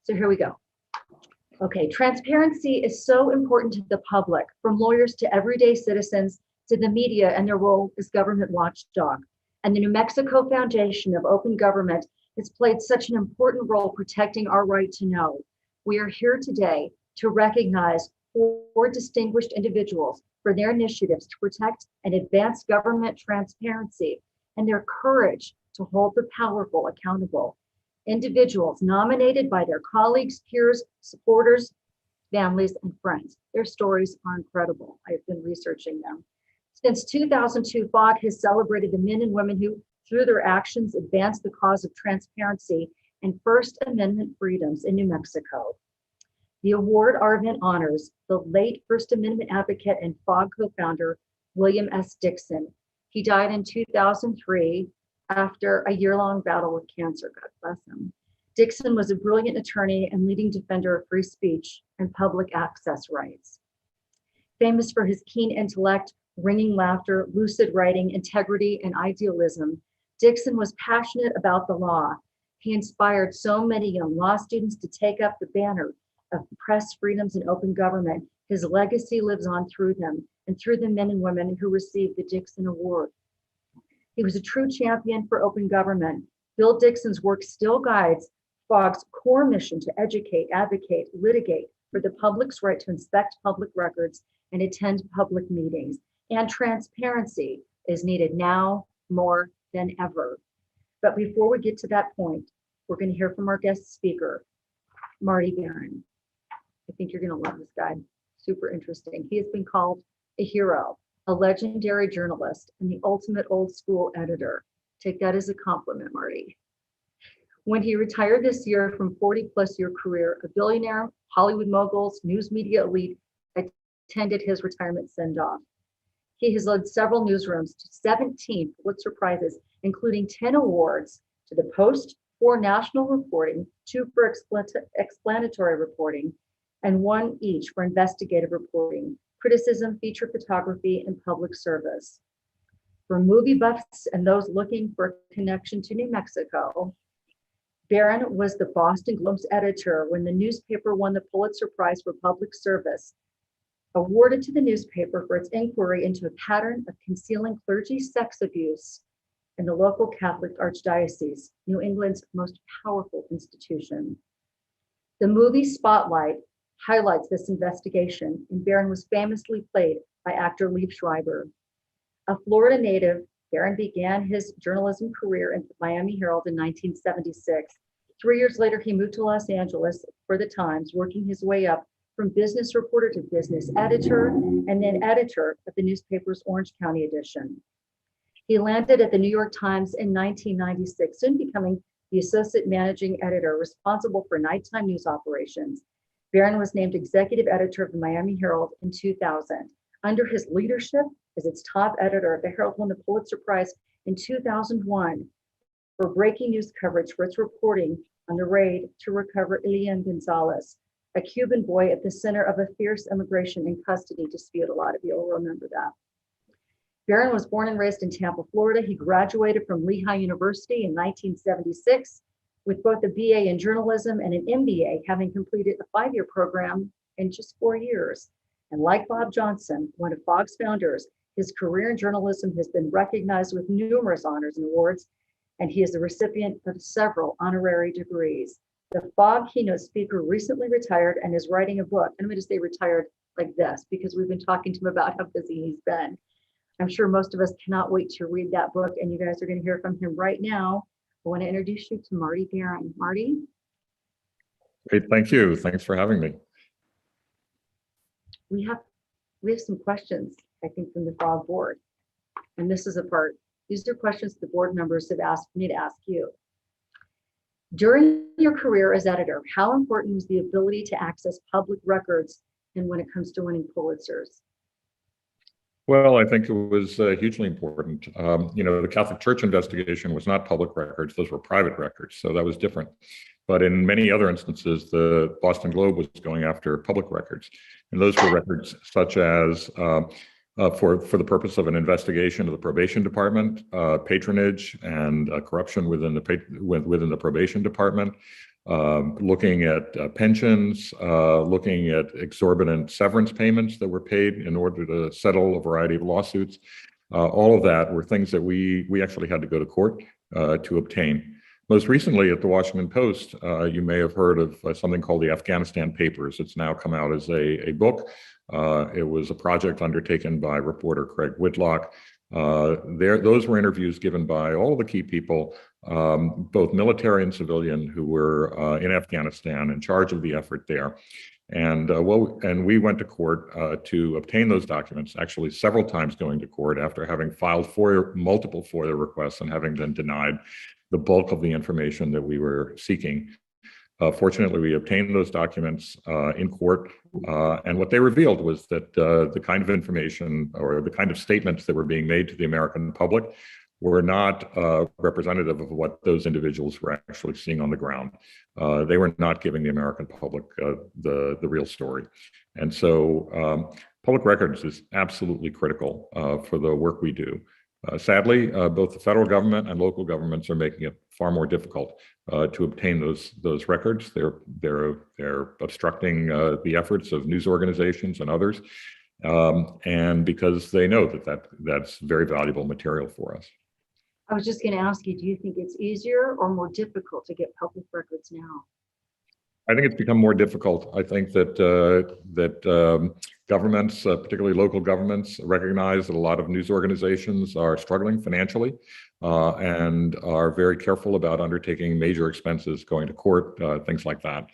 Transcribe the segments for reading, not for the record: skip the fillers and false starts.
So here we go. Okay, transparency is so important to the public, from lawyers to everyday citizens to the media and their role as government watchdog. And the New Mexico Foundation of Open Government has played such an important role protecting our right to know. We are here today to recognize 4 distinguished individuals for their initiatives to protect and advance government transparency and their courage to hold the powerful accountable. Individuals nominated by their colleagues, peers, supporters, families, and friends. Their stories are incredible. I've been researching them. Since 2002, FOG has celebrated the men and women who, through their actions, advanced the cause of transparency and First Amendment freedoms in New Mexico. The award our event honors the late First Amendment advocate and FOG co-founder, William S. Dickson. He died in 2003 after a year-long battle with cancer, God bless him. Dickson was a brilliant attorney and leading defender of free speech and public access rights. Famous for his keen intellect, ringing laughter, lucid writing, integrity, and idealism, Dickson was passionate about the law. He inspired so many young law students to take up the banner of press freedoms and open government. His legacy lives on through them and through the men and women who received the Dixon Award. He was a true champion for open government. Bill Dickson's work still guides FOG's core mission to educate, advocate, litigate for the public's right to inspect public records and attend public meetings. And transparency is needed now more than ever. But before we get to that point, we're going to hear from our guest speaker, Marty Barron. I think you're going to love this guy. Super interesting. He has been called a hero, a legendary journalist, and the ultimate old school editor. Take that as a compliment, Marty. When he retired this year from 40-plus year career, a billionaire, Hollywood moguls, news media elite attended his retirement send-off. He has led several newsrooms to 17 Pulitzer Prizes, including 10 awards to the Post, 4 national reporting, 2 for explanatory reporting, and 1 each for investigative reporting, criticism, feature photography, and public service. For movie buffs and those looking for a connection to New Mexico, Barron was the Boston Globe's editor when the newspaper won the Pulitzer Prize for Public Service, awarded to the newspaper for its inquiry into a pattern of concealing clergy sex abuse in the local Catholic archdiocese, New England's most powerful institution. The movie Spotlight highlights this investigation, and Barron was famously played by actor Liev Schreiber. A Florida native, Barron began his journalism career in the Miami Herald in 1976. 3 years later, he moved to Los Angeles for the Times, working his way up from business reporter to business editor, and then editor of the newspaper's Orange County edition. He landed at the New York Times in 1996, soon becoming the associate managing editor responsible for nighttime news operations. Barron was named executive editor of the Miami Herald in 2000. Under his leadership as its top editor, the Herald won the Pulitzer Prize in 2001 for breaking news coverage for its reporting on the raid to recover Elian Gonzalez, a Cuban boy at the center of a fierce immigration and custody dispute. A lot of you will remember that. Barron was born and raised in Tampa, Florida. He graduated from Lehigh University in 1976 with both a BA in journalism and an MBA, having completed a 5-year program in just 4 years. And like Bob Johnson, one of FOG's founders, his career in journalism has been recognized with numerous honors and awards, and he is the recipient of several honorary degrees. The FOG keynote speaker recently retired and is writing a book. I'm going to say retired like this because we've been talking to him about how busy he's been. I'm sure most of us cannot wait to read that book, and you guys are going to hear from him right now. I want to introduce you to Marty Barron. Marty? Great, thank you. Thanks for having me. We have some questions, I think, from the FOG board. And this is a part. These are questions the board members have asked me to ask you. During your career as editor, how important was the ability to access public records and when it comes to winning Pulitzers? Well, I think it was hugely important. The Catholic Church investigation was not public records, those were private records, so that was different. But in many other instances, the Boston Globe was going after public records. And those were records such as for the purpose of an investigation of the probation department, patronage and corruption within the probation department, looking at pensions, looking at exorbitant severance payments that were paid in order to settle a variety of lawsuits. All of that were things that we actually had to go to court to obtain. Most recently at the Washington Post, you may have heard of something called the Afghanistan Papers. It's now come out as a book. It was a project undertaken by reporter Craig Whitlock. Those were interviews given by all of the key people, both military and civilian, who were in Afghanistan in charge of the effort there. And we went to court to obtain those documents, actually several times going to court after having filed multiple FOIA requests and having been denied the bulk of the information that we were seeking. Fortunately, we obtained those documents in court, and what they revealed was that the kind of information or the kind of statements that were being made to the American public were not representative of what those individuals were actually seeing on the ground. They were not giving the American public the real story. And so public records is absolutely critical for the work we do. Sadly, both the federal government and local governments are making it far more difficult to obtain those records. They're obstructing the efforts of news organizations and others, and because they know that's very valuable material for us. I was just going to ask you, do you think it's easier or more difficult to get public records now? I think it's become more difficult. I think that governments, particularly local governments, recognize that a lot of news organizations are struggling financially and are very careful about undertaking major expenses, going to court, things like that.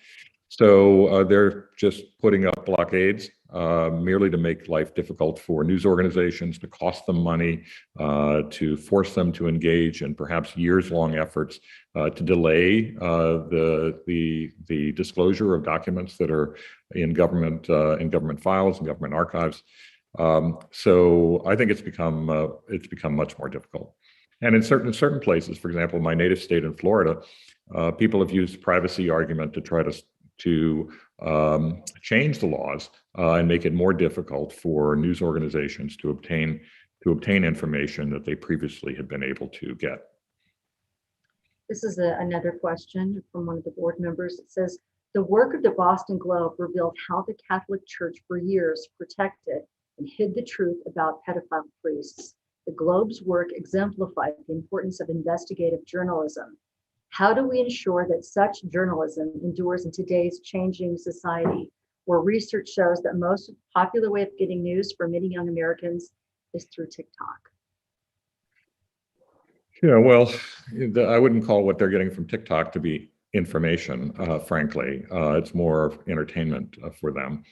So they're just putting up blockades merely to make life difficult for news organizations, to cost them money, to force them to engage in perhaps years-long efforts to delay the disclosure of documents that are in government files and government archives. So I think it's become much more difficult. And in certain places, for example, my native state in Florida, people have used privacy argument to try to change the laws and make it more difficult for news organizations to obtain information that they previously had been able to get. This is another question from one of the board members. It says, the work of the Boston Globe revealed how the Catholic Church for years protected and hid the truth about pedophile priests. The Globe's work exemplified the importance of investigative journalism. How do we ensure that such journalism endures in today's changing society, where research shows that most popular way of getting news for many young Americans is through TikTok? Yeah, well, I wouldn't call what they're getting from TikTok to be information, frankly. It's more entertainment for them.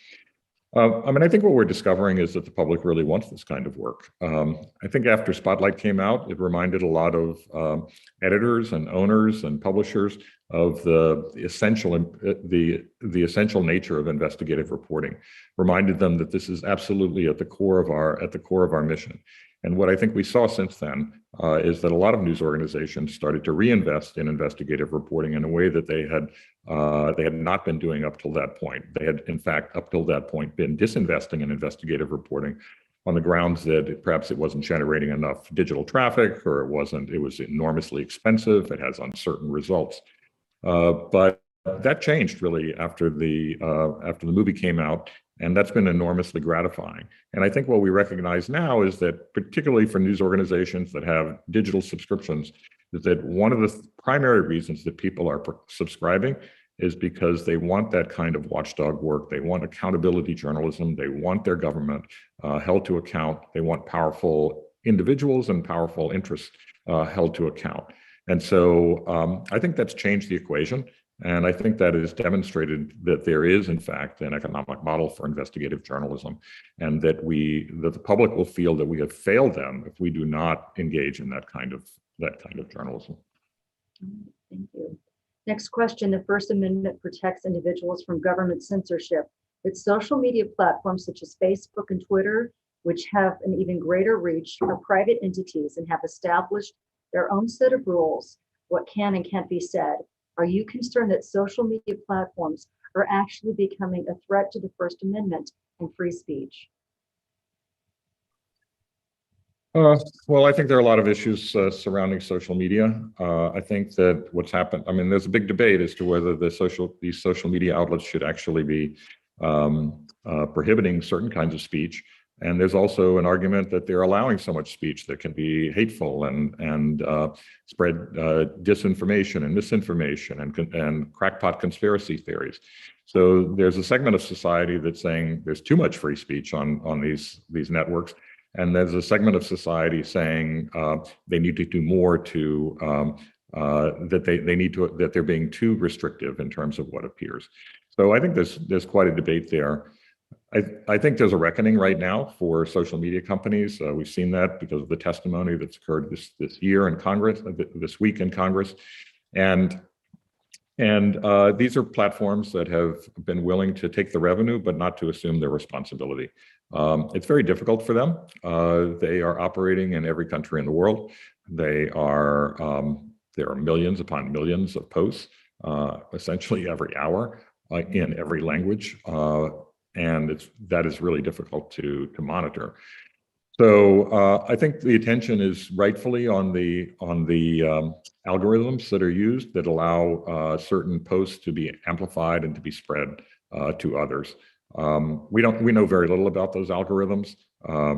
I think what we're discovering is that the public really wants this kind of work. I think after Spotlight came out, it reminded a lot of editors and owners and publishers of the essential nature of investigative reporting. Reminded them that this is absolutely at the core of our mission. And what I think we saw since then is that a lot of news organizations started to reinvest in investigative reporting in a way that they had not been doing up till that point. They had, in fact, up till that point, been disinvesting in investigative reporting on the grounds that perhaps it wasn't generating enough digital traffic, or it was enormously expensive, it has uncertain results. But that changed really after the movie came out. And that's been enormously gratifying. And I think what we recognize now is that, particularly for news organizations that have digital subscriptions, is that one of the primary reasons that people are subscribing is because they want that kind of watchdog work. They want accountability journalism. They want their government held to account. They want powerful individuals and powerful interests held to account. And so I think that's changed the equation. And I think that is demonstrated that there is, in fact, an economic model for investigative journalism, and that the public will feel that we have failed them if we do not engage in that kind of journalism. Thank you. Next question. The First Amendment protects individuals from government censorship. But social media platforms such as Facebook and Twitter, which have an even greater reach, are private entities and have established their own set of rules, what can and can't be said. Are you concerned that social media platforms are actually becoming a threat to the First Amendment and free speech? Uh, well, I think there are a lot of issues surrounding social media. I think that what's happened, I mean, there's a big debate as to whether these social media outlets should actually be prohibiting certain kinds of speech. And there's also an argument that they're allowing so much speech that can be hateful and spread disinformation and misinformation and crackpot conspiracy theories. So there's a segment of society that's saying there's too much free speech on these networks. And there's a segment of society saying they need to do more to that they're being too restrictive in terms of what appears. So I think there's quite a debate there. I think there's a reckoning right now for social media companies. We've seen that because of the testimony that's occurred this year in Congress, this week in Congress, and these are platforms that have been willing to take the revenue, but not to assume their responsibility. It's very difficult for them. They are operating in every country in the world. There are millions upon millions of posts, essentially every hour in every language. And that is really difficult to monitor. So I think the attention is rightfully on the algorithms that are used that allow certain posts to be amplified and to be spread to others. We know very little about those algorithms. I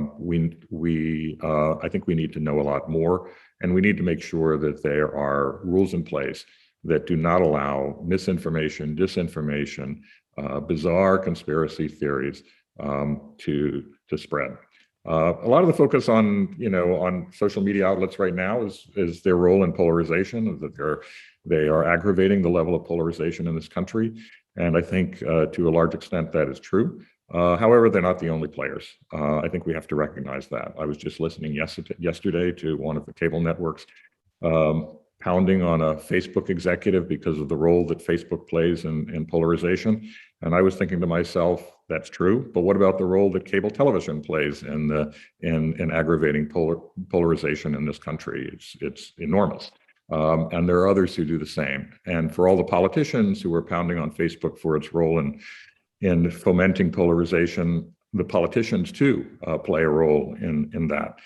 think we need to know a lot more, and we need to make sure that there are rules in place that do not allow misinformation, disinformation, bizarre conspiracy theories to spread. A lot of the focus on social media outlets right now is their role in polarization, that they are aggravating the level of polarization in this country. And I think to a large extent that is true. However, they're not the only players. I think we have to recognize that. I was just listening yesterday to one of the cable networks pounding on a Facebook executive because of the role that Facebook plays in polarization. And I was thinking to myself, that's true, but what about the role that cable television plays in aggravating polarization in this country? It's enormous. And there are others who do the same. And for all the politicians who are pounding on Facebook for its role in fomenting polarization, the politicians too play a role in that.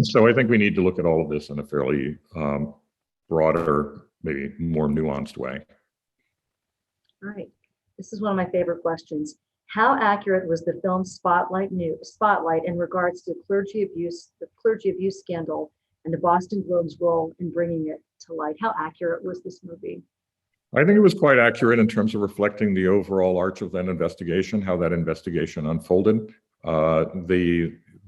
So I think we need to look at all of this in a fairly broader, maybe more nuanced way. All right. This is one of my favorite questions. How accurate was the film Spotlight in regards to the clergy abuse scandal and the Boston Globe's role in bringing it to light? How accurate was this movie? I think it was quite accurate in terms of reflecting the overall arch of that investigation, how that investigation unfolded.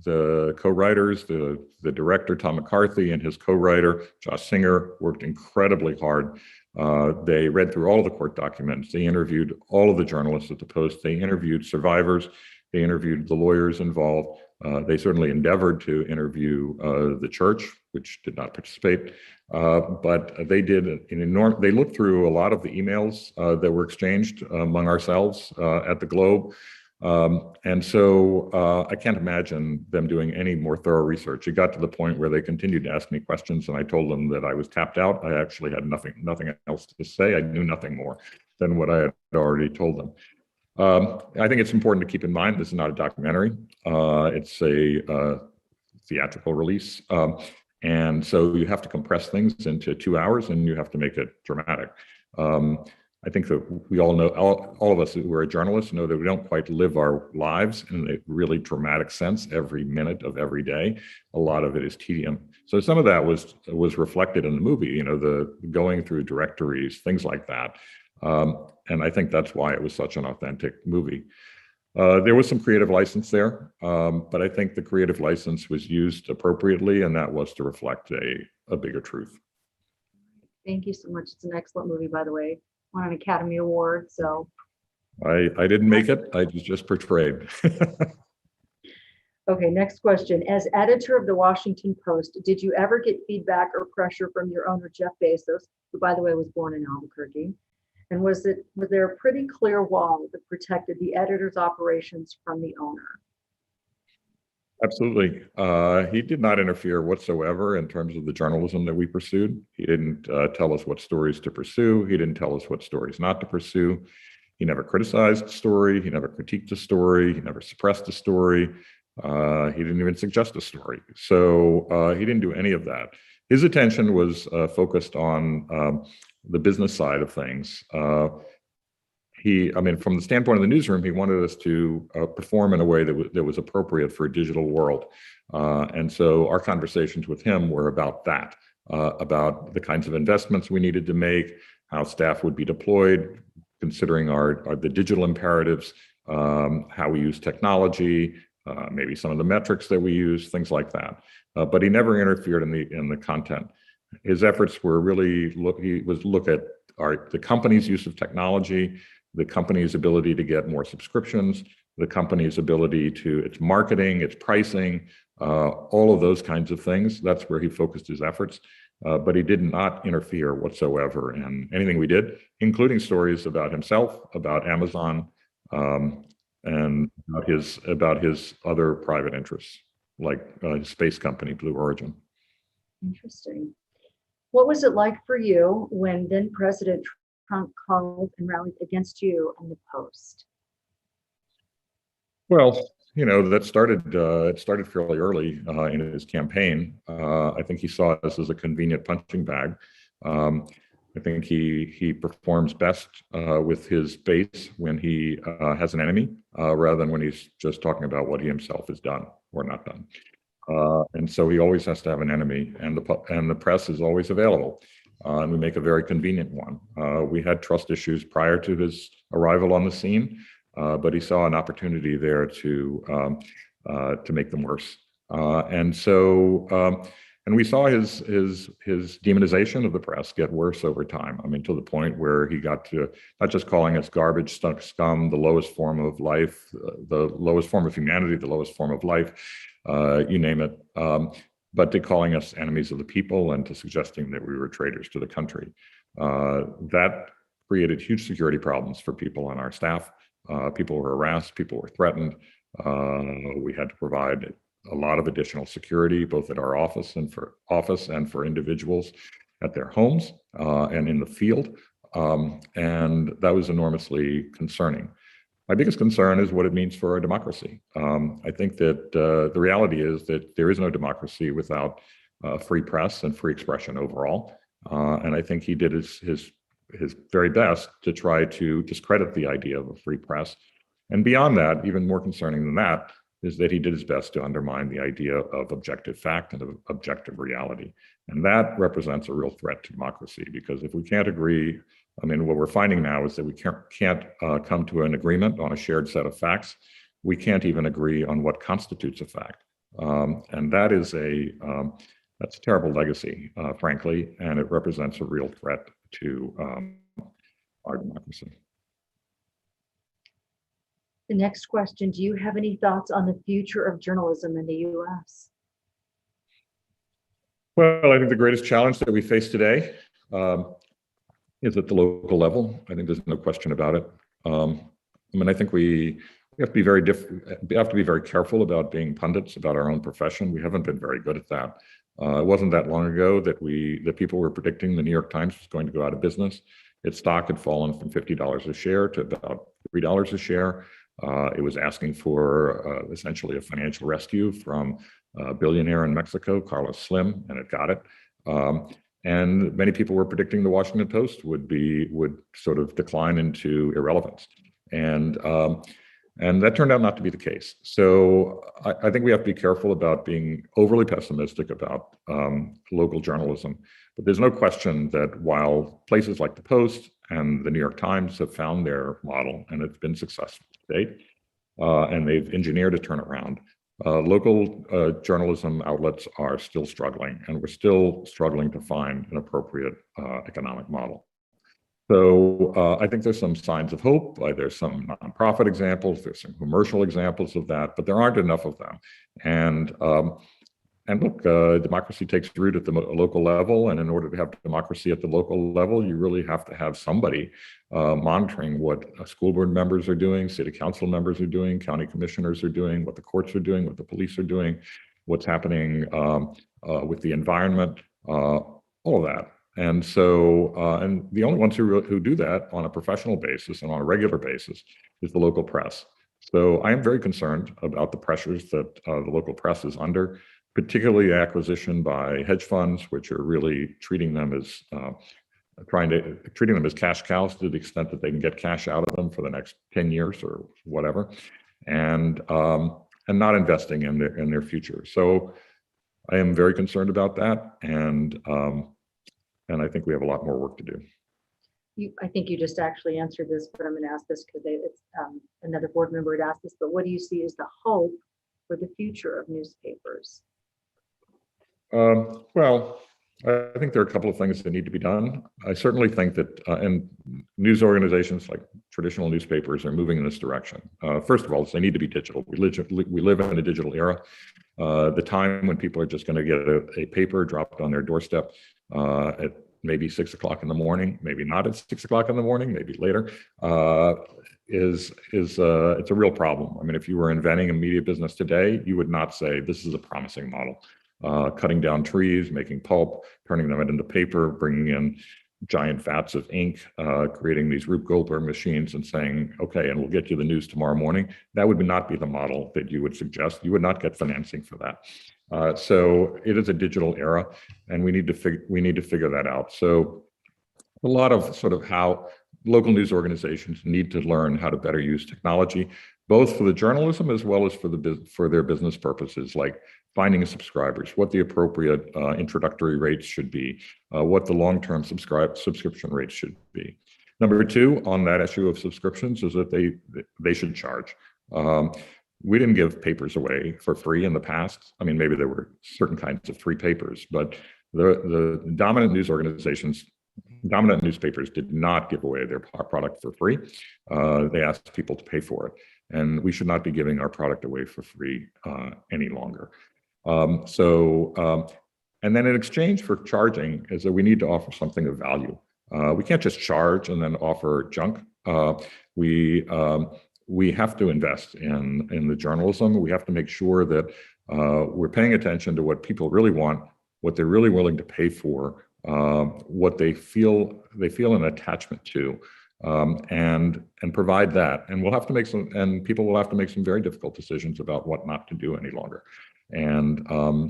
The co-writers, the director, Tom McCarthy, and his co-writer, Josh Singer, worked incredibly hard. They read through all of the court documents. They interviewed all of the journalists at the Post. They interviewed survivors. They interviewed the lawyers involved. They certainly endeavored to interview the church, which did not participate. But they did they looked through a lot of the emails that were exchanged among ourselves at the Globe. And so I can't imagine them doing any more thorough research. It got to the point where they continued to ask me questions, and I told them that I was tapped out. I actually had nothing else to say. I knew nothing more than what I had already told them. I think it's important to keep in mind this is not a documentary. It's a theatrical release. And so you have to compress things into 2 hours, and you have to make it dramatic. I think that we all know, all of us who are journalists know that we don't quite live our lives in a really dramatic sense every minute of every day. A lot of it is tedium. So some of that was reflected in the movie, the going through directories, things like that. And I think that's why it was such an authentic movie. There was some creative license there, but I think the creative license was used appropriately, and that was to reflect a bigger truth. Thank you so much. It's an excellent movie, by the way. Won an Academy Award, so. I didn't make it, I was just portrayed. Okay, next question. As editor of the Washington Post, did you ever get feedback or pressure from your owner, Jeff Bezos, who, by the way, was born in Albuquerque? And was there a pretty clear wall that protected the editor's operations from the owner? Absolutely. He did not interfere whatsoever in terms of the journalism that we pursued. He didn't tell us what stories to pursue. He didn't tell us what stories not to pursue. He never criticized the story. He never critiqued the story. He never suppressed the story. He didn't even suggest a story. So he didn't do any of that. His attention was focused on the business side of things. I mean, from the standpoint of the newsroom, he wanted us to perform in a way that was appropriate for a digital world. And so our conversations with him were about that, about the kinds of investments we needed to make, how staff would be deployed, considering the digital imperatives, how we use technology, maybe some of the metrics that we use, things like that. But he never interfered in the content. His efforts were really look at the company's use of technology, the company's ability to get more subscriptions, the company's ability to its marketing, its pricing, all of those kinds of things. That's where he focused his efforts. But he did not interfere whatsoever in anything we did, including stories about himself, about Amazon, and about his other private interests, like his space company, Blue Origin. Interesting. What was it like for you when then President Trump called and rallied against you and the Post? Well, that started fairly early in his campaign. I think he saw us as a convenient punching bag. I think he performs best with his base when he has an enemy, rather than when he's just talking about what he himself has done or not done. And so he always has to have an enemy, and the press is always available. And we make a very convenient one. We had trust issues prior to his arrival on the scene, but he saw an opportunity there to make them worse. And we saw his demonization of the press get worse over time. I mean, to the point where he got to not just calling us garbage, scum, the lowest form of life, the lowest form of humanity, the lowest form of life, you name it, but to calling us enemies of the people and to suggesting that we were traitors to the country. That created huge security problems for people on our staff. People were harassed, people were threatened. We had to provide a lot of additional security, both at our office and for individuals at their homes and in the field. And that was enormously concerning. My biggest concern is what it means for our democracy. I think that the reality is that there is no democracy without free press and free expression overall. And I think he did his very best to try to discredit the idea of a free press. And beyond that, even more concerning than that, is that he did his best to undermine the idea of objective fact and of objective reality. And that represents a real threat to democracy, because if we can't agree, I mean, what we're finding now is that we can't come to an agreement on a shared set of facts. We can't even agree on what constitutes a fact. And that's a terrible legacy, frankly, and it represents a real threat to our democracy. The next question, do you have any thoughts on the future of journalism in the U.S.? Well, I think the greatest challenge that we face today is at the local level. I think there's no question about it. I mean, I think we have to be very careful about being pundits about our own profession. We haven't been very good at that. It wasn't that long ago that people were predicting the New York Times was going to go out of business. Its stock had fallen from $50 a share to about $3 a share. It was asking for essentially a financial rescue from a billionaire in Mexico, Carlos Slim, and it got it. And many people were predicting the Washington Post would sort of decline into irrelevance. And that turned out not to be the case. So I think we have to be careful about being overly pessimistic about local journalism. But there's no question that while places like the Post and the New York Times have found their model, and it's been successful to date, and they've engineered a turnaround, local journalism outlets are still struggling, and we're still struggling to find an appropriate economic model. So I think there's some signs of hope. There's some nonprofit examples, there's some commercial examples of that, but there aren't enough of them. And look, democracy takes root at the local level, and in order to have democracy at the local level, you really have to have somebody monitoring what school board members are doing, city council members are doing, county commissioners are doing, what the courts are doing, what the police are doing, what's happening with the environment, all of that. And so, and the only ones who do that on a professional basis and on a regular basis is the local press. So I am very concerned about the pressures that the local press is under, particularly acquisition by hedge funds, which are really treating them as treating them as cash cows to the extent that they can get cash out of them for the next 10 years or whatever, and not investing in their future. So I am very concerned about that, and I think we have a lot more work to do. I think you just actually answered this, but I'm going to ask this because it's another board member had asked this. But what do you see as the hope for the future of newspapers? Well, I think there are a couple of things that need to be done. I certainly think that, and news organizations like traditional newspapers are moving in this direction. First of all, they need to be digital. We live in a digital era. The time when people are just going to get a paper dropped on their doorstep at maybe 6 o'clock in the morning, maybe not at 6 o'clock in the morning, maybe later, it's a real problem. I mean, if you were inventing a media business today, you would not say this is a promising model. Cutting down trees, making pulp, turning them into paper, bringing in giant vats of ink, creating these Rube Goldberg machines and saying, okay, and we'll get you the news tomorrow morning. That would not be the model that you would suggest. You would not get financing for that. So it is a digital era, and we need to figure that out. So a lot of sort of how local news organizations need to learn how to better use technology, both for the journalism as well as for their business purposes, like finding subscribers, what the appropriate introductory rates should be, what the long-term subscription rates should be. Number two, on that issue of subscriptions, is that they should charge. We didn't give papers away for free in the past. I mean, maybe there were certain kinds of free papers, but the dominant news organizations, dominant newspapers did not give away their product for free. They asked people to pay for it. And we should not be giving our product away for free any longer. And then in exchange for charging is that we need to offer something of value. We can't just charge and then offer junk. We have to invest in the journalism. We have to make sure that we're paying attention to what people really want, what they're really willing to pay for, what they feel an attachment to, and provide that. And we'll have to people will have to make some very difficult decisions about what not to do any longer. And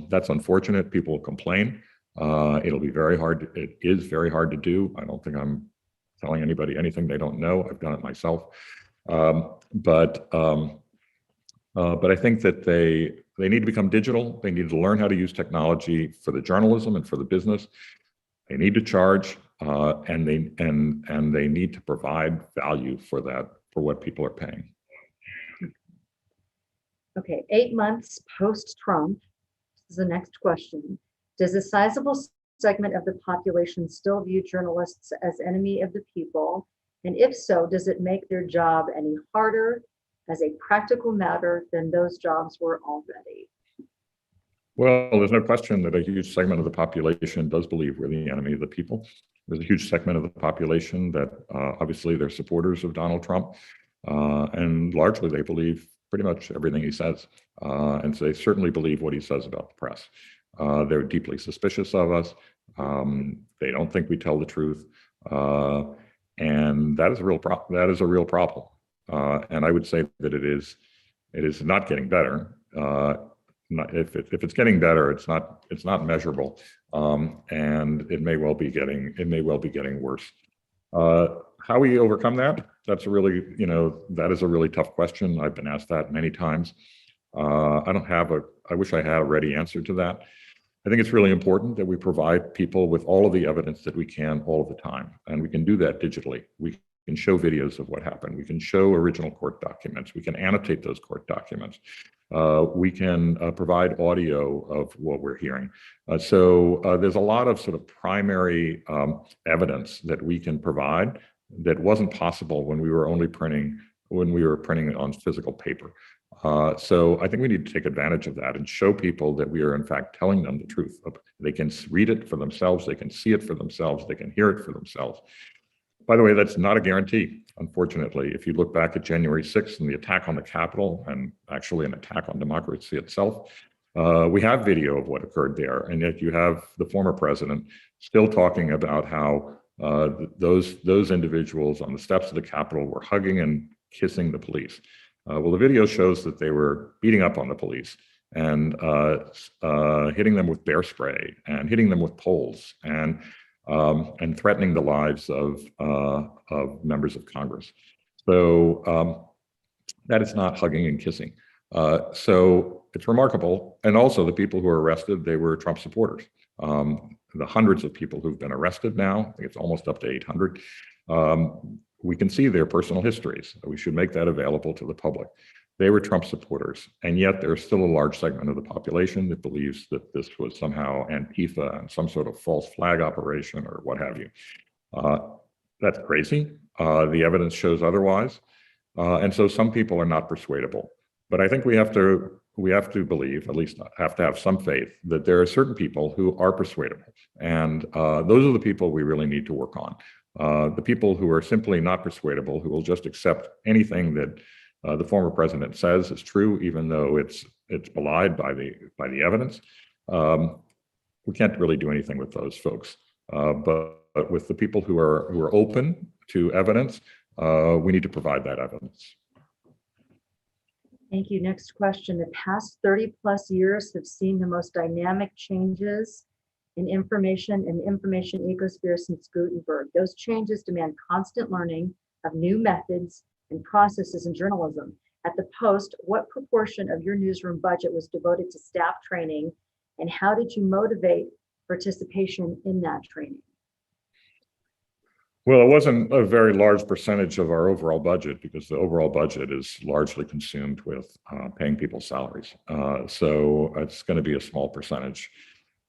that's unfortunate. People will complain. It'll be very hard. It is very hard to do. I don't think I'm telling anybody anything they don't know. I've done it myself. But I think that they need to become digital. They need to learn how to use technology for the journalism and for the business. They need to charge, and they need to provide value for that, for what people are paying. Okay, 8 months post-Trump, this is the next question. Does a sizable segment of the population still view journalists as enemy of the people? And if so, does it make their job any harder as a practical matter than those jobs were already? Well, there's no question that a huge segment of the population does believe we're the enemy of the people. There's a huge segment of the population that obviously they're supporters of Donald Trump, and largely they believe pretty much everything he says. And so they certainly believe what he says about the press. They're deeply suspicious of us. They don't think we tell the truth. And that is a real problem. And I would say that it is not getting better. If it's getting better, it's not measurable, and it may well be getting worse. How we overcome that? That's that is a really tough question. I've been asked that many times. I wish I had a ready answer to that. I think it's really important that we provide people with all of the evidence that we can all of the time, and we can do that digitally. We can show videos of what happened. We can show original court documents. We can annotate those court documents. We can provide audio of what we're hearing. So there's a lot of sort of primary evidence that we can provide that wasn't possible when we were printing on physical paper. So I think we need to take advantage of that and show people that we are in fact telling them the truth. They can read it for themselves. They can see it for themselves. They can hear it for themselves. By the way, that's not a guarantee, unfortunately. If you look back at January 6th and the attack on the Capitol, and actually an attack on democracy itself, we have video of what occurred there. And yet you have the former president still talking about how those individuals on the steps of the Capitol were hugging and kissing the police. Well, the video shows that they were beating up on the police and hitting them with bear spray and hitting them with poles and threatening the lives of members of Congress. So that is not hugging and kissing. So it's remarkable. And also the people who were arrested, they were Trump supporters. The hundreds of people who've been arrested now, I think it's almost up to 800, we can see their personal histories. We should make that available to the public. They were Trump supporters, and yet there's still a large segment of the population that believes that this was somehow Antifa and some sort of false flag operation or what have you. That's crazy. The evidence shows otherwise. And so some people are not persuadable. But I think we have to believe, at least have to have some faith, that there are certain people who are persuadable. And those are the people we really need to work on. The people who are simply not persuadable, who will just accept anything that the former president says is true, even though it's belied by the evidence. We can't really do anything with those folks. But with the people who are open to evidence, we need to provide that evidence. Thank you. Next question. The past 30 plus years have seen the most dynamic changes in information and information ecosphere since Gutenberg. Those changes demand constant learning of new methods and processes in journalism. At the Post, what proportion of your newsroom budget was devoted to staff training, and how did you motivate participation in that training? Well, it wasn't a very large percentage of our overall budget because the overall budget is largely consumed with paying people's salaries. So it's going to be a small percentage.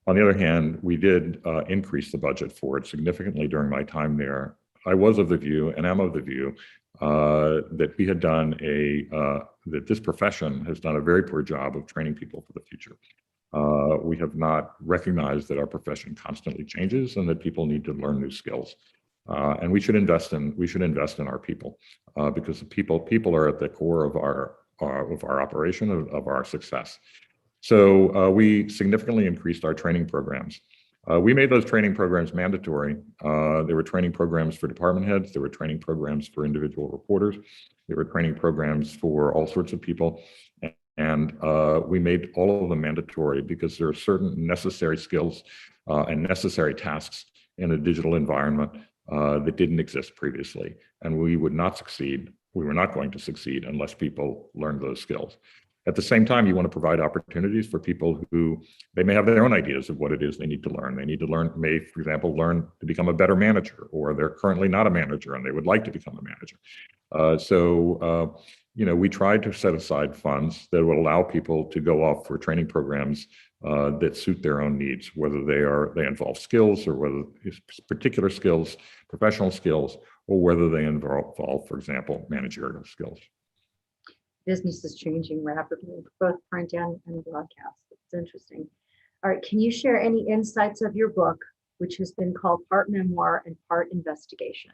On the other hand, we did increase the budget for it significantly during my time there. I was of the view, and am of the view, that we had done that this profession has done a very poor job of training people for the future. We have not recognized that our profession constantly changes and that people need to learn new skills. And we should invest in our people because the people are at the core of our operation, of our success. So we significantly increased our training programs. We made those training programs mandatory. There were training programs for department heads. There were training programs for individual reporters. There were training programs for all sorts of people. And we made all of them mandatory because there are certain necessary skills and necessary tasks in a digital environment that didn't exist previously. And we would not succeed. We were not going to succeed unless people learned those skills. At the same time, you want to provide opportunities for people who, they may have their own ideas of what it is they need to learn. They need to learn, for example, learn to become a better manager, or they're currently not a manager and they would like to become a manager. We tried to set aside funds that would allow people to go off for training programs that suit their own needs, whether they involve skills or whether it's particular skills, professional skills, or whether they involve, for example, managerial skills. Business is changing rapidly, both print and broadcast. It's interesting. All right, can you share any insights of your book, which has been called part memoir and part investigation?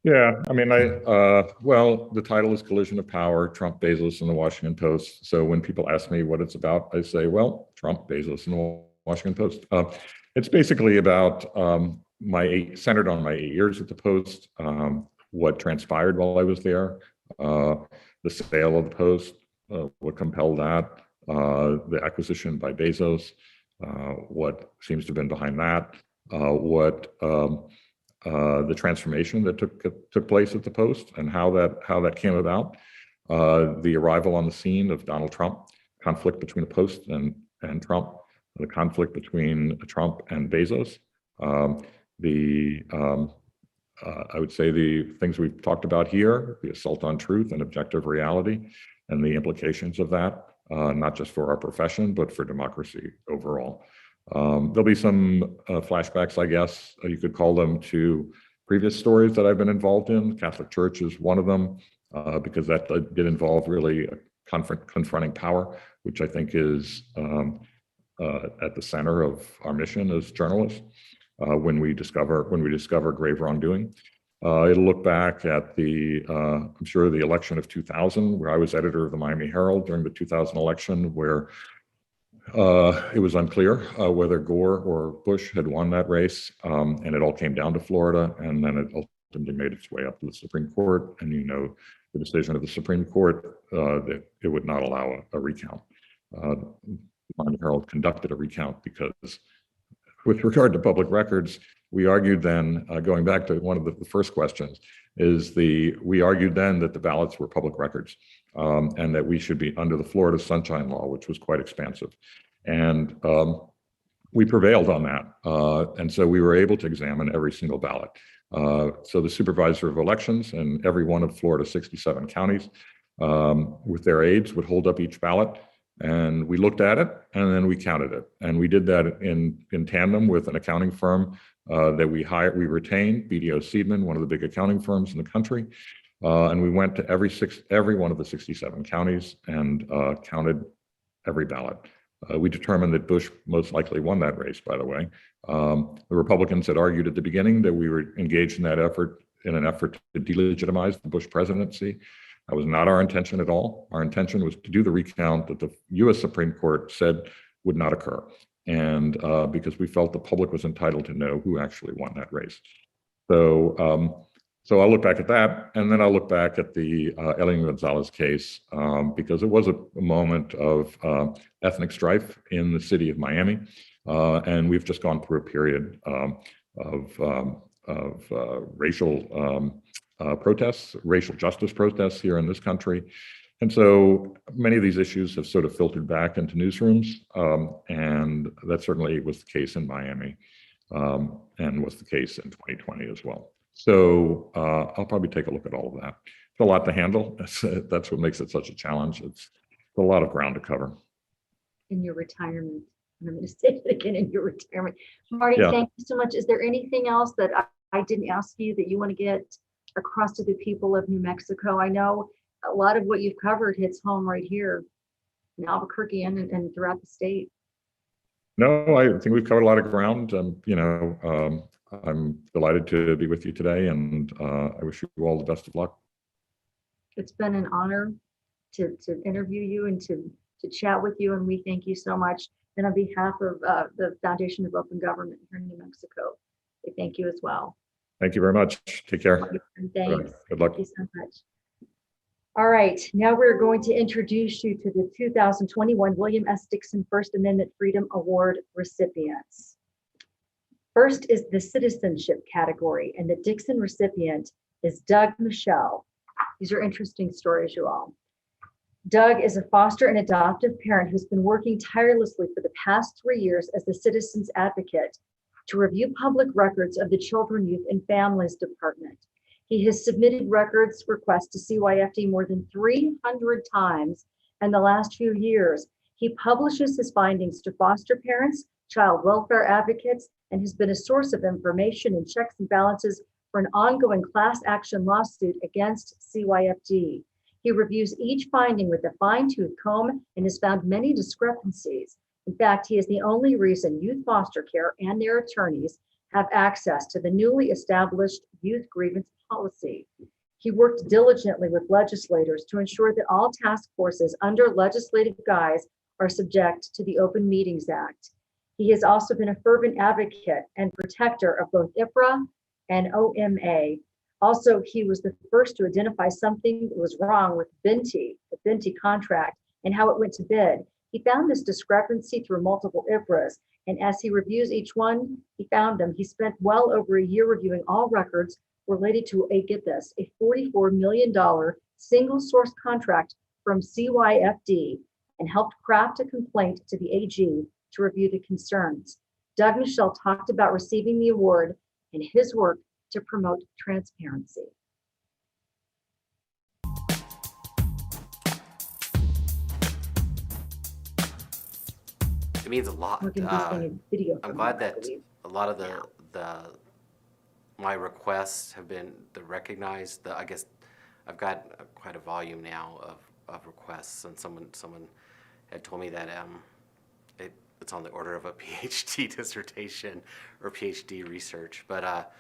Yeah, I mean, the title is Collision of Power, Trump, Bezos, and the Washington Post. So when people ask me what it's about, I say, well, Trump, Bezos, and the Washington Post. It's basically about centered on my 8 years at the Post, what transpired while I was there, the sale of the Post, what compelled that, the acquisition by Bezos, what seems to have been behind that, the transformation that took place at the Post and how that came about, the arrival on the scene of Donald Trump, conflict between the Post and Trump, the conflict between Trump and Bezos, I would say the things we've talked about here, the assault on truth and objective reality, and the implications of that, not just for our profession, but for democracy overall. There'll be some flashbacks, I guess you could call them, to previous stories that I've been involved in. Catholic Church is one of them, because that did involve really confronting power, which I think is at the center of our mission as journalists. When we discover grave wrongdoing. It'll look back at I'm sure the election of 2000, where I was editor of the Miami Herald during the 2000 election, where it was unclear whether Gore or Bush had won that race, and it all came down to Florida, and then it ultimately made its way up to the Supreme Court. And the decision of the Supreme Court that it would not allow a recount. Miami Herald conducted a recount because, with regard to public records, we argued then, going back to one of the first questions, we argued then that the ballots were public records, and that we should be under the Florida Sunshine Law, which was quite expansive. And we prevailed on that. And so we were able to examine every single ballot. So the supervisor of elections in every one of Florida's 67 counties, with their aides, would hold up each ballot. And we looked at it, and then we counted it. And we did that in tandem with an accounting firm that we retained, BDO Seidman, one of the big accounting firms in the country. And we went to every one of the 67 counties and counted every ballot. We determined that Bush most likely won that race, by the way. The Republicans had argued at the beginning that we were engaged in an effort to delegitimize the Bush presidency. That was not our intention at all. Our intention was to do the recount that the US Supreme Court said would not occur. And because we felt the public was entitled to know who actually won that race. So I'll look back at that, and then I'll look back at the Elian Gonzalez case, because it was a moment of ethnic strife in the city of Miami. And we've just gone through a period of racial protests, racial justice protests here in this country. And so many of these issues have sort of filtered back into newsrooms, and that certainly was the case in Miami, and was the case in 2020 as well. So I'll probably take a look at all of that. It's a lot to handle. That's what makes it such a challenge. It's a lot of ground to cover. In your retirement, and I'm going to say it again, in your retirement. Marty, Yeah. Thank you so much. Is there anything else that I didn't ask you that you want to get across to the people of New Mexico? I know a lot of what you've covered hits home right here in Albuquerque and throughout the state. No, I think we've covered a lot of ground. I'm delighted to be with you today, and I wish you all the best of luck. It's been an honor to interview you and to chat with you, and we thank you so much. And on behalf of the Foundation of Open Government here in New Mexico, we thank you as well. Thank you very much. Take care. And thanks. Good luck. Thank you so much. All right, now we're going to introduce you to the 2021 William S. Dickson First Amendment Freedom Award recipients. First is the citizenship category, and the Dickson recipient is Doug Michelle. These are interesting stories, you all. Doug is a foster and adoptive parent who's been working tirelessly for the past 3 years as the Citizens Advocate to review public records of the Children, Youth, and Families Department. He has submitted records requests to CYFD more than 300 times in the last few years. He publishes his findings to foster parents, child welfare advocates, and has been a source of information and checks and balances for an ongoing class action lawsuit against CYFD. He reviews each finding with a fine-tooth comb and has found many discrepancies. In fact, he is the only reason youth foster care and their attorneys have access to the newly established youth grievance policy. He worked diligently with legislators to ensure that all task forces under legislative guise are subject to the Open Meetings Act. He has also been a fervent advocate and protector of both IFRA and OMA. Also, he was the first to identify something that was wrong with the Binti contract and how it went to bid. He found this discrepancy through multiple IFRAs, and as he reviews each one, he found them. He spent well over a year reviewing all records related to get this, a $44 million single source contract from CYFD, and helped craft a complaint to the AG to review the concerns. Doug Michelle talked about receiving the award and his work to promote transparency. It means a lot. We're going to be seeing a video I'm from glad him, I that believe. a lot of my requests have been recognized. I guess I've got quite a volume now of requests, and someone had told me that it's on the order of a PhD dissertation or PhD research. But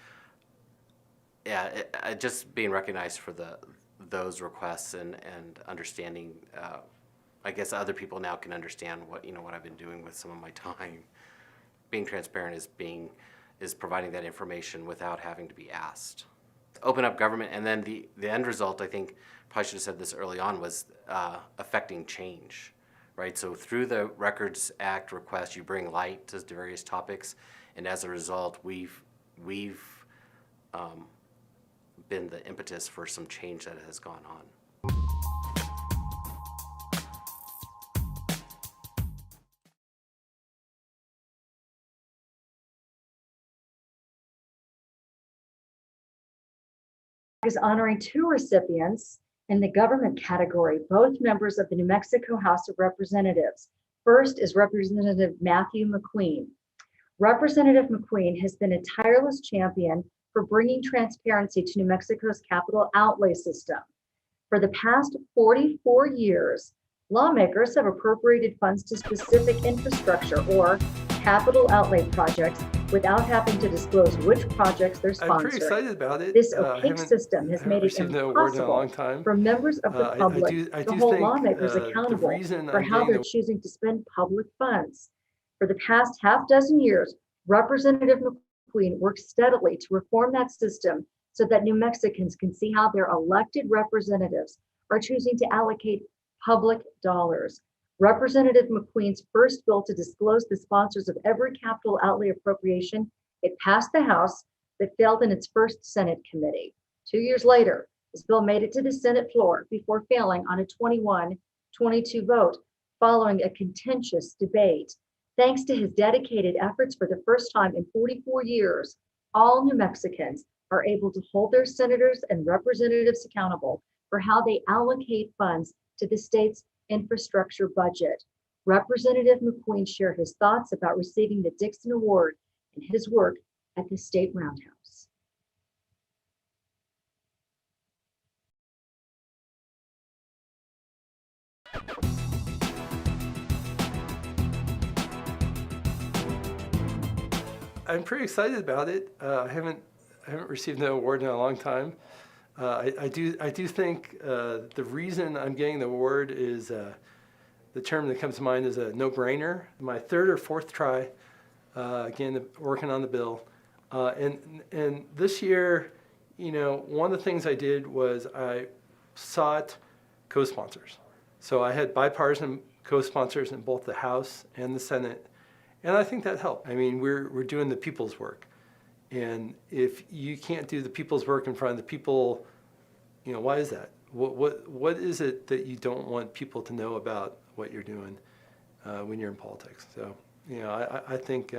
just being recognized for those requests and understanding. I guess other people now can understand what I've been doing with some of my time. Being transparent is providing that information without having to be asked. open up government, and then the end result, I think, probably should have said this early on, was affecting change, right? So through the Records Act request, you bring light to various topics, and as a result, we've been the impetus for some change that has gone on. Is honoring two recipients in the government category, both members of the New Mexico House of Representatives. First is Representative Matthew Mcqueen. Representative Mcqueen has been a tireless champion for bringing transparency to New Mexico's capital outlay system. For the past 44 years, lawmakers have appropriated funds to specific infrastructure or capital outlay projects without having to disclose which projects they're sponsoring. I'm pretty excited about it. This opaque system has made it impossible for members of the public to hold lawmakers accountable for how they're choosing to spend public funds. For the past half dozen years, Representative Mcqueen worked steadily to reform that system so that New Mexicans can see how their elected representatives are choosing to allocate public dollars. Representative Mcqueen's first bill to disclose the sponsors of every capital outlay appropriation, it passed the House, but failed in its first Senate committee. 2 years later, this bill made it to the Senate floor before failing on a 21-22 vote following a contentious debate. Thanks to his dedicated efforts, for the first time in 44 years, all New Mexicans are able to hold their senators and representatives accountable for how they allocate funds to the state's infrastructure budget. Representative Mcqueen shared his thoughts about receiving the Dixon Award and his work at the state roundhouse. I'm pretty excited about it. I haven't received an award in a long time. I do think the reason I'm getting the award is the term that comes to mind is a no-brainer. My third or fourth try, again, working on the bill. And this year, one of the things I did was I sought co-sponsors. So I had bipartisan co-sponsors in both the House and the Senate. And I think that helped. I mean, we're doing the people's work. And if you can't do the people's work in front of the people, why is that? What is it that you don't want people to know about what you're doing when you're in politics? So, I think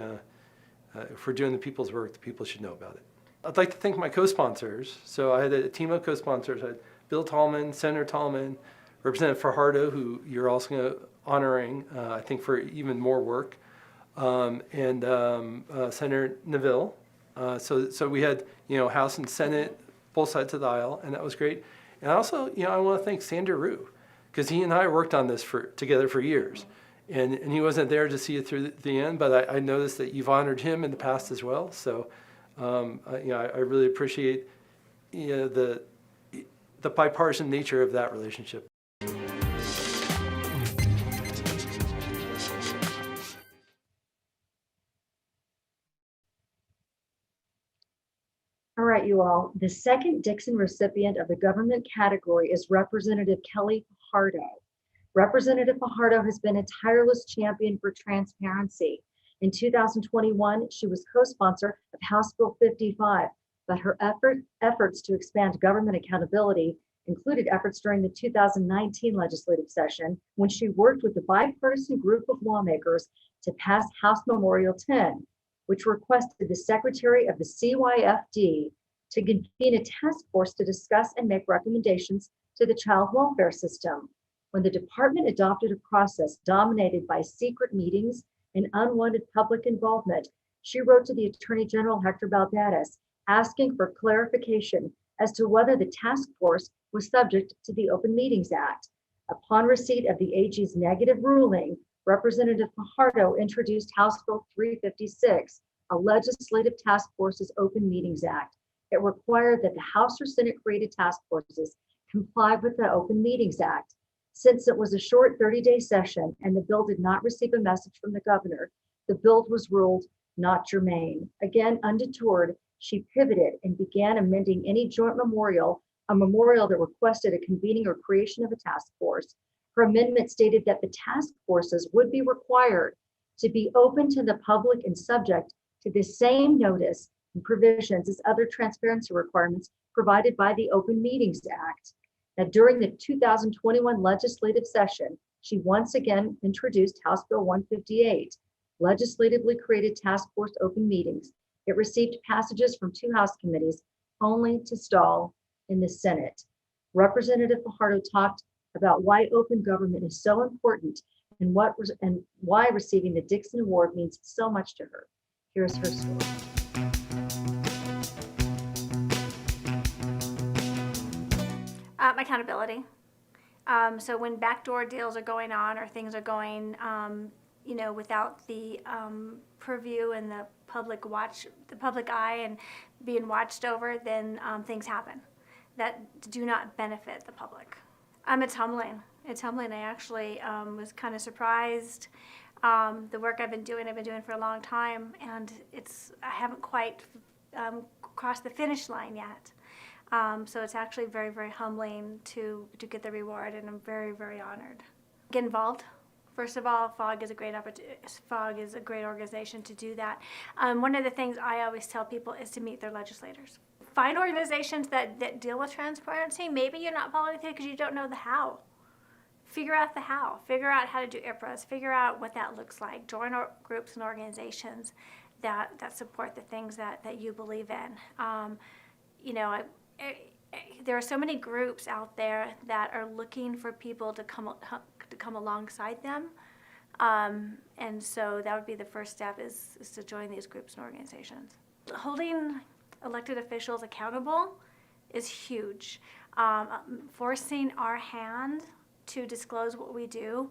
if we're doing the people's work, the people should know about it. I'd like to thank my co-sponsors. So I had a team of co-sponsors. I had Bill Tallman, Senator Tallman, Representative Pardo, who you're also honoring, I think, for even more work, and Senator Neville. So we had, House and Senate, both sides of the aisle, and that was great. And also, I want to thank Sandra Rue, because he and I worked on this together for years. And he wasn't there to see it through the end, but I noticed that you've honored him in the past as well. So, I really appreciate, the bipartisan nature of that relationship. All right, you all. The second Dickson recipient of the government category is Representative Kelly Pardo. Representative Pardo has been a tireless champion for transparency. In 2021, she was co-sponsor of House Bill 55, but her efforts to expand government accountability included efforts during the 2019 legislative session when she worked with a bipartisan group of lawmakers to pass House Memorial 10, which requested the Secretary of the CYFD to convene a task force to discuss and make recommendations to the child welfare system. When the department adopted a process dominated by secret meetings and unwanted public involvement, she wrote to the Attorney General, Hector Valdez, asking for clarification as to whether the task force was subject to the Open Meetings Act. Upon receipt of the AG's negative ruling, Representative Pardo introduced House Bill 356, a legislative task force's Open Meetings Act. It required that the House or Senate created task forces comply with the Open Meetings Act. Since it was a short 30-day session and the bill did not receive a message from the governor, the bill was ruled not germane. Again, undeterred, she pivoted and began amending any joint memorial, a memorial that requested a convening or creation of a task force. Her amendment stated that the task forces would be required to be open to the public and subject to the same notice and provisions as other transparency requirements provided by the Open Meetings Act. Now, during the 2021 legislative session, she once again introduced House Bill 158, legislatively created task force open meetings. It received passages from 2 House committees only to stall in the Senate. Representative Pardo talked about why open government is so important and why receiving the Dixon Award means so much to her. Here's her story. Accountability. So when backdoor deals are going on or things are going, without the purview and the public eye and being watched over, then things happen that do not benefit the public. It's humbling. It's humbling. I actually was kind of surprised. The work I've been doing for a long time, and I haven't quite crossed the finish line yet. So it's actually very, very humbling to get the reward, and I'm very, very honored. Get involved. First of all, FOG is a great organization to do that. One of the things I always tell people is to meet their legislators. Find organizations that deal with transparency. Maybe you're not following through because you don't know the how. Figure out the how. Figure out how to do IPRAs. Figure out what that looks like. Join groups and organizations that support the things that you believe in. There are so many groups out there that are looking for people to come alongside them, and so that would be the first step is to join these groups and organizations. Holding elected officials accountable is huge. Forcing our hand to disclose what we do.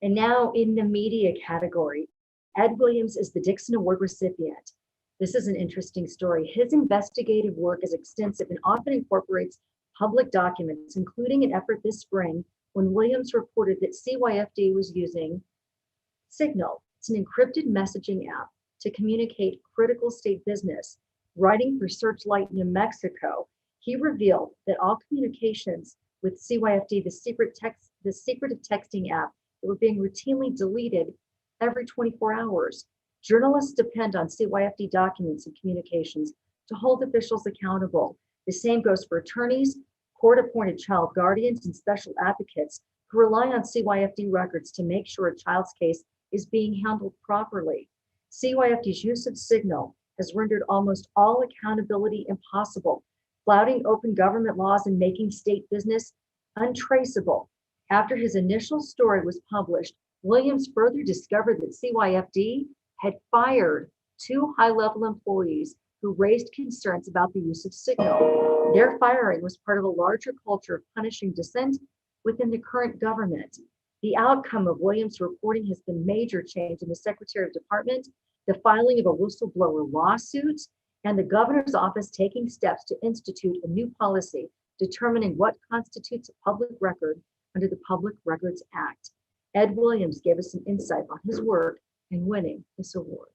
And now in the media category, Ed Williams is the Dixon Award recipient. This is an interesting story. His investigative work is extensive and often incorporates public documents, including an effort this spring when Williams reported that CYFD was using Signal. It's an encrypted messaging app to communicate critical state business. Writing for Searchlight New Mexico, he revealed that all communications with CYFD, the secretive texting app, that were being routinely deleted every 24 hours. Journalists depend on CYFD documents and communications to hold officials accountable. The same goes for attorneys, court-appointed child guardians, and special advocates who rely on CYFD records to make sure a child's case is being handled properly. CYFD's use of Signal has rendered almost all accountability impossible, flouting open government laws and making state business untraceable. After his initial story was published, Williams further discovered that CYFD had fired 2 high-level employees who raised concerns about the use of Signal. Their firing was part of a larger culture of punishing dissent within the current government. The outcome of Williams' reporting has been major change in the Secretary of Department, the filing of a whistleblower lawsuit, and the governor's office taking steps to institute a new policy determining what constitutes a public record under the Public Records Act. Ed Williams gave us some insight on his work in winning this award.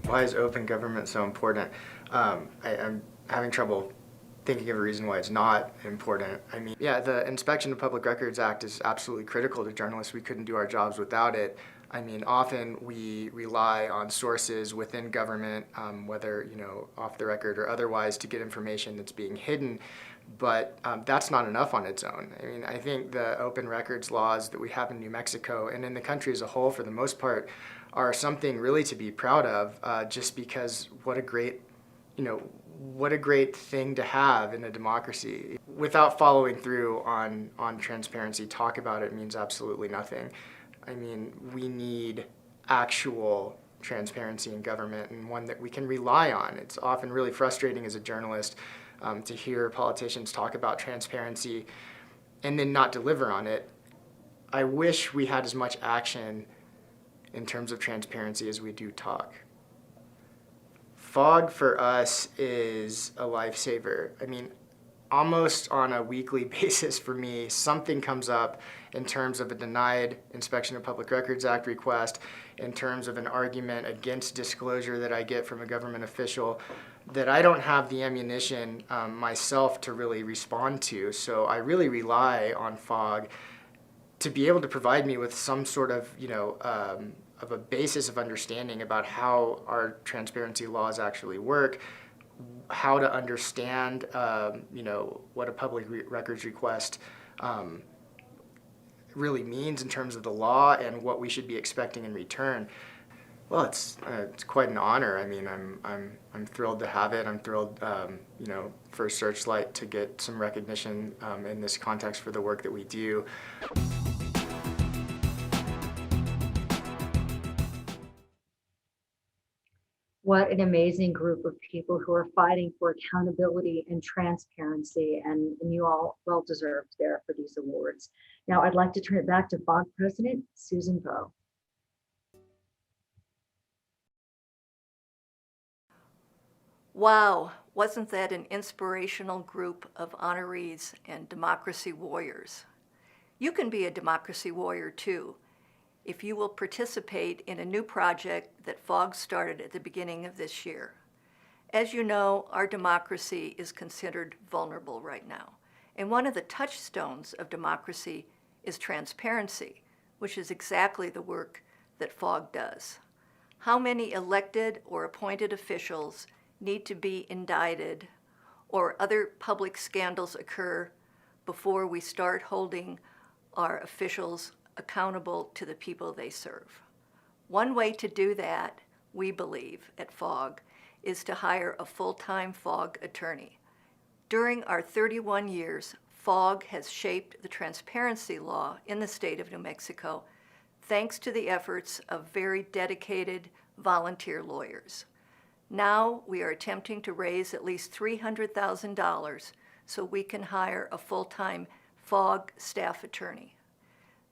Why is open government so important? I'm having trouble thinking of a reason why it's not important. I mean, yeah, the Inspection of Public Records Act is absolutely critical to journalists. We couldn't do our jobs without it. I mean, often we rely on sources within government, whether, off the record or otherwise, to get information that's being hidden, but that's not enough on its own. I mean, I think the open records laws that we have in New Mexico and in the country as a whole, for the most part, are something really to be proud of, just because what a great thing to have in a democracy. Without following through on transparency, talk about it means absolutely nothing. I mean, we need actual transparency in government and one that we can rely on. It's often really frustrating as a journalist to hear politicians talk about transparency and then not deliver on it. I wish we had as much action in terms of transparency as we do talk. Fog for us is a lifesaver. I mean, almost on a weekly basis for me, something comes up in terms of a denied Inspection of Public Records Act request, in terms of an argument against disclosure that I get from a government official that I don't have the ammunition myself to really respond to. So I really rely on Fog to be able to provide me with some sort of, of a basis of understanding about how our transparency laws actually work, how to understand, what a public records request really means in terms of the law and what we should be expecting in return. Well, it's quite an honor. I mean, I'm thrilled to have it. I'm thrilled, for Searchlight to get some recognition in this context for the work that we do. What an amazing group of people who are fighting for accountability and transparency, and you all well deserved there for these awards. Now I'd like to turn it back to Fog President Susan Bowe. Wow, wasn't that an inspirational group of honorees and democracy warriors? You can be a democracy warrior too, if you will participate in a new project that Fog started at the beginning of this year. As you know, our democracy is considered vulnerable right now. And one of the touchstones of democracy is transparency, which is exactly the work that Fog does. How many elected or appointed officials need to be indicted or other public scandals occur before we start holding our officials accountable to the people they serve? One way to do that, we believe at Fog, is to hire a full-time Fog attorney. During our 31 years, Fog has shaped the transparency law in the state of New Mexico thanks to the efforts of very dedicated volunteer lawyers. Now we are attempting to raise at least $300,000 so we can hire a full-time Fog staff attorney.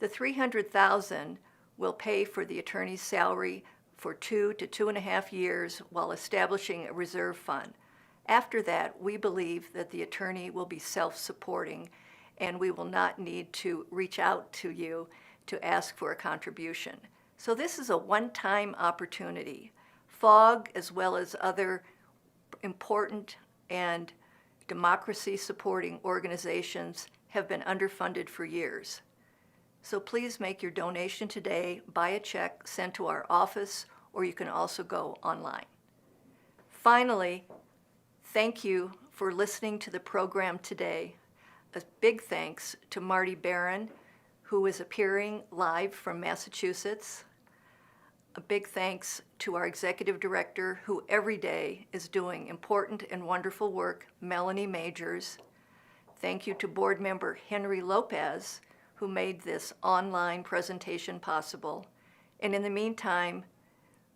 The $300,000 will pay for the attorney's salary for 2 to 2.5 years while establishing a reserve fund. After that, we believe that the attorney will be self-supporting and we will not need to reach out to you to ask for a contribution. So this is a one-time opportunity. Fog, as well as other important and democracy-supporting organizations, have been underfunded for years. So please make your donation today by a check sent to our office, or you can also go online. Finally, thank you for listening to the program today. A big thanks to Marty Barron, who is appearing live from Massachusetts. A big thanks to our executive director, who every day is doing important and wonderful work, Melanie Majors. Thank you to board member Henry Lopez, who made this online presentation possible. And in the meantime,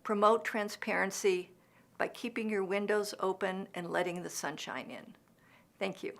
promote transparency by keeping your windows open and letting the sunshine in. Thank you.